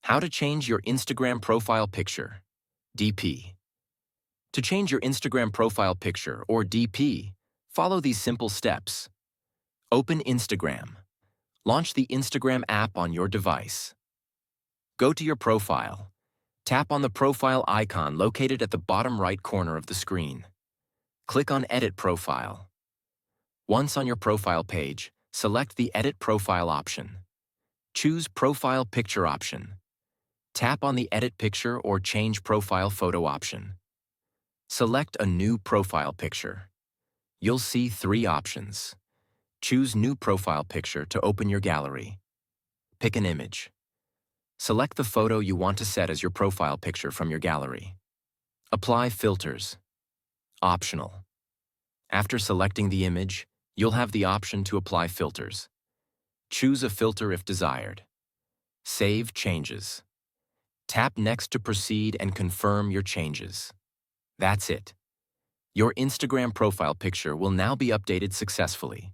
How to change your Instagram profile picture, DP. To change your Instagram profile picture, or DP, follow these simple steps. Open Instagram. Launch the Instagram app on your device. Go to your profile. Tap on the profile icon located at the bottom right corner of the screen. Click on Edit Profile. Once on your profile page, select the Edit Profile option. Choose Profile Picture option. Tap on the Edit Picture or Change Profile Photo option. Select a new profile picture. You'll see 3 options. Choose New Profile Picture to open your gallery. Pick an image. Select the photo you want to set as your profile picture from your gallery. Apply filters. Optional. After selecting the image, you'll have the option to apply filters. Choose a filter if desired. Save changes. Tap Next to proceed and confirm your changes. That's it. Your Instagram profile picture will now be updated successfully.